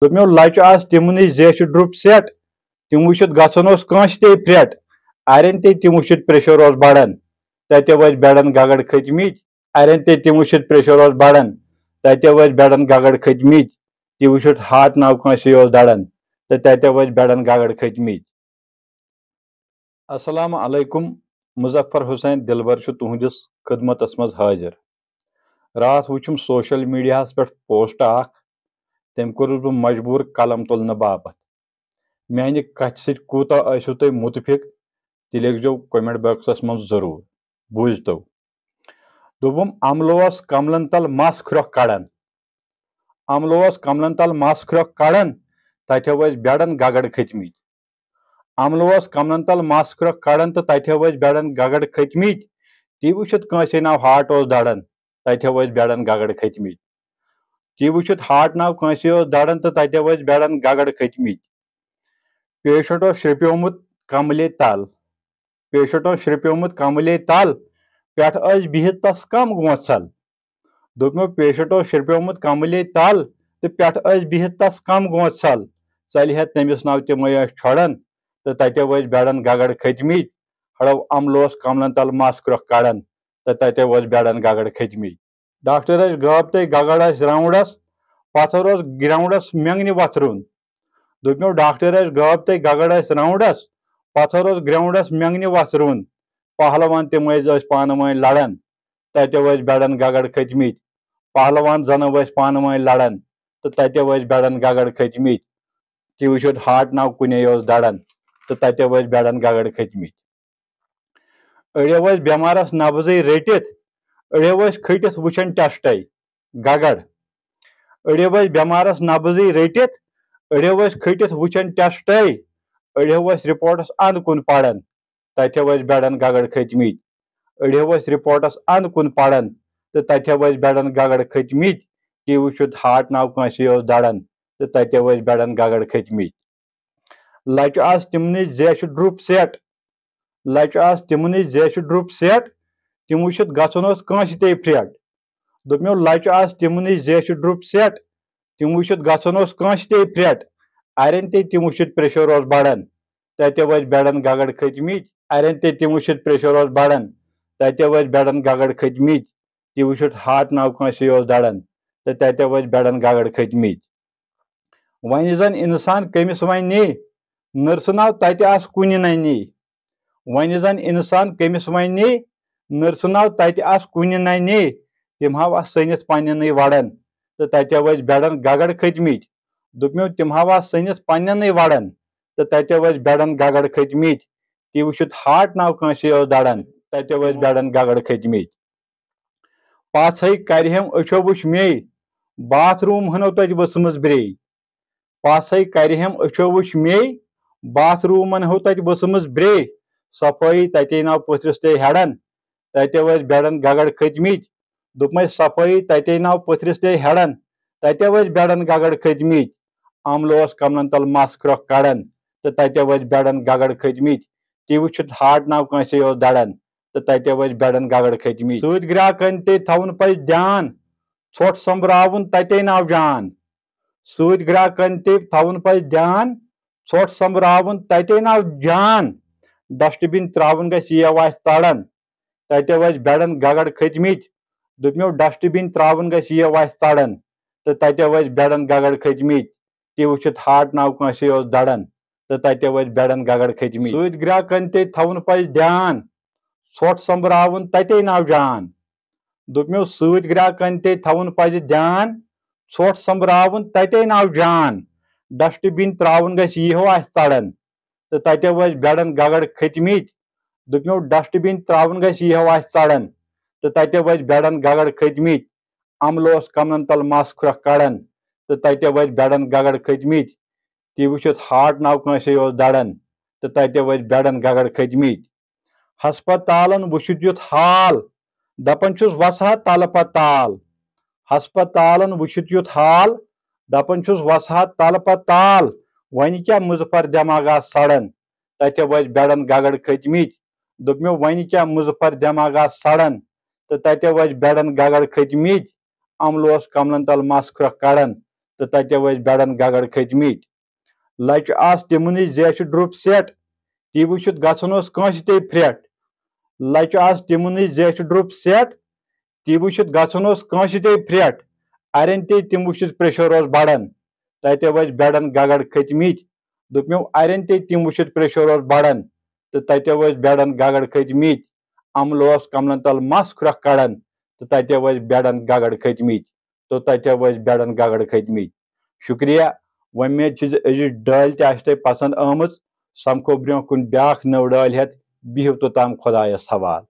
दोपमेव लच आज तिमन जेश drupe set तिम वुचित गसन ते फ्रेट अरन ते तिम वुचित प्रेशर बढ़ान तते वज बेड़न गगड़ खतमित अरन ते तिम वुचित प्रेशर बढ़ान तते वज बेड़न गगड़ खतमित ती वुचित हाथ नाव कांसे दड़न तो तते वज बेड़न गगड़ खतमित। अस्सलाम अलैकुम मुजफ्फर हुसैन दिलबर तुहदिस खिदमतस मज हाजिर। रात वुचम सोशल मीडिया पे पोस्ट तम कोरुस बह मजबूर कलम तुलने बापत। मानि कथ सत कूता आसो तुम मुतफिक तह लिखजो कमेंट बॉक्सस मज जरूर बूझतो। दोपम अमलोस कमलन तल मस ख्रोख कड़न अमलोस कमलन तल मस ख्रोख कड़न तथे वज बेड़न गगड़ खतमित अमलोस कमलन तल मस ख्रोख कड़न तो तथे वज बेड़न गगड़ खतमित ती वुचित कांसे नाव हार्ट दड़न तथे वज बेड़न गगड़ खतमित ती वुचित हार्ट नाव कांसे दड़न तो तथे वज बेड़न गगड़ खतमित। पेशेंट श्रिप्योमुत कमले तल पेशेंट श्रिप्योमुत कमले तल पे बिहित तस कम गोसल दोपमो पेशेंट श्रिप्योमुत कमले तल तो पे बिहित तस कम गोसल चलह तमिस नाव तम छोड़न तो तते वज बेड़न गगड़ खतमित हड़ो अमलोस कमलन तल मस ख्रोख कड़न तो तते वज बेड़न गगड़ खतमित। डॉक्टर गाब ते गगड़ राउंडस पथर ग्राउंडस मेंगनि वथरुन दोपमो डॉक्टर गाब ते गगड़ राउंडस पथर ग्राउंडस मेंगनि वथरुन पहलवान तम पान वन लड़न तते वज बेड़न गगड़ खतमित पहलवान जन पान वन लड़न तो तते वज बेड़न गगड़ खतमित ती वुचित हार्ट नाव कुने दड़न तो तते वज बेड़न गगड़ खतमित। अड़े वज बेमारस नब्ज रटित अड़े वज खटित वुचन टेस्ट गगड़ अड़े वज बेमारस नब्ज रटित अड़े वज खटित वुचन टेस्ट अड़े वज रिपोर्टस अंद कुन पड़न तथे वज बेड़न गगड़ खतमित अड़े वज रिपोर्टस अंद कुन पड़न तो तथे वज बेड़न गगड़ खतमित ती वुचित हार्ट नाव कांसे दड़न तो तथे वज बेड़न गगड़ खतमित। लच आज तिमन जेश ड्रुप सेट लच आज तिमन जेश ड्रुप सेट तिम वुचित गसन ते फ्रेट दोपमेव लच आज तिमन जेश ड्रुप सेट तिम वुचित गसन ते फ्रेट अरन ते तिम वुचित प्रेशर बढ़ान तते वज बेड़न गगड़ खतमित अरन ते तिम वुचित प्रेशर बढ़ान तते वज बेड़न गगड़ खतमित ती वुचित हार्ट नाव कांसे दड़न तो तते वज बेड़न गगड़ खतमित। वन जन इंसान कमिस वन नी नर्स नाव तते आस कुन नी वन जन इंसान कमिस वन नी नर्स नाव तते आस कुन नी तिम हाव सनित पन्न वड़न तो तते वज बेड़न गगड़ खतमित दोपमेव तिम हाव सनित पन्न वड़न तो तते वज बेड़न गगड़ खतमित ती वुचित हार्ट नाव कांसे दड़न तते वज बेड़न गगड़ खतमित। पास करहम अचो वुच मे बाथरूम हनो तत वसमज ब्रे पास करहम अचो वुच मे बाथरूमन हो तत वसमज ब्रे सफाई तते नाव पथरस ते हेड़न तते वज बेड़न गगड़ खतमित दोपम सफाई तते नाव पथरस ते हेड़न तते वज बेड़न गगड़ खतमित अमलोस कमलन तल मस ख्रोख कड़न तो तते वज बेड़न गगड़ खतमित ती वुचित हार्ट नाव कांसे दड़न तो तते वज बेड़न गगड़ खतमित। सूद ग्राहकन ते थवन पज ध्यान छोट संभरावन तते नाव जान सूद ग्राहकन ते थवन पज ध्यान छोट संभरावन तते नाव जान डस्टबिन त्रावन गस ये वास तड़न तते वज बेड़न गगड़ खतमित दोपमेव डस्टबिन त्रावन गस ये वास तड़न तो तते वज बेड़न गगड़ खतमित ती वुचित हार्ट नाव कांसे दड़न तो तते वज बेड़न गगड़ खतमित। सूद ग्राहकन ते थवन पज ध्यान छोट संभरावन तते नाव जान दोपमेव सूद ग्राहकन ते थवन पज ध्यान छोट संभरावन तते नाव जान डस्टबिन त्रावन गस ये आस तड़न तो तते वज बेड़न गगड़ खतमित दोपमेव डस्टबिन त्रावन गस ये आस तड़न तो तते वज बेड़न गगड़ खतमित अमलोस कमलन तल मस ख्रोख कड़न तो तते वज बेड़न गगड़ खतमित ती वुचित हार्ट नाव कांसे दड़न तो तते वज बेड़न गगड़ खतमित। हस्पतालन वुचित युथ हाल दपन छुस वसहा तल पताल हस्पतालन वुचित युथ हाल दपन छुस वसहा तल पताल वन क्या मुझपर दिमागा सड़न तते वज बेड़न गगड़ खतमित दोपमेव वन क्या मुझपर दिमागा सड़न तो तते वज बेड़न गगड़ खतमित अमलोस कमलन तल मस ख्रोख कड़न تو تتہِ ؤسۍ بیڈن گگڑ کھٔتمٕتۍ لچہِ آسہٕ تِمنٕے زیچھِ ڈرٛپ سیٹ تی وٕچھِتھ گژھُن اوس کٲنٛسہِ تے پھرٛٹھ لچہِ آسہٕ تِمنٕے زیچھِ ڈرٛپ سیٹ تی وٕچھِتھ گژھُن اوس کٲنٛسہِ تے پھرٛٹھ اَرٮ۪ن تے تِم وٕچھِتھ پریشر اوس بڑان تتہِ ؤسۍ بیڈن گگڑ کھٔتمٕتۍ دوٚپمیو اَرٮ۪ن تے تِم وٕچھِتھ پریشر اوس بڑان تہٕ تتہِ ؤسۍ بیڈن گگڑ کھٔتمٕتۍ عملہٕ اوس کملن تل مس کھرٛکھ کڑان تہٕ تتہِ ؤسۍ بیڈن گگڑ کھٔتمٕتۍ تہٕ تتہِ ؤسۍ بیڈن گگڑ کھٔتمٕتۍ شُکریہ وۄمید چھِ زِ أزِچ ڈٲلۍ تہِ آسہِ تۄہہِ پسنٛد آمٕژ سمکھو برٛونٛہہ کُن بیٛاکھ نٔو ڈٲلۍ ہٮ۪تھ بِہِو توٚتام خۄدایس حوالہٕ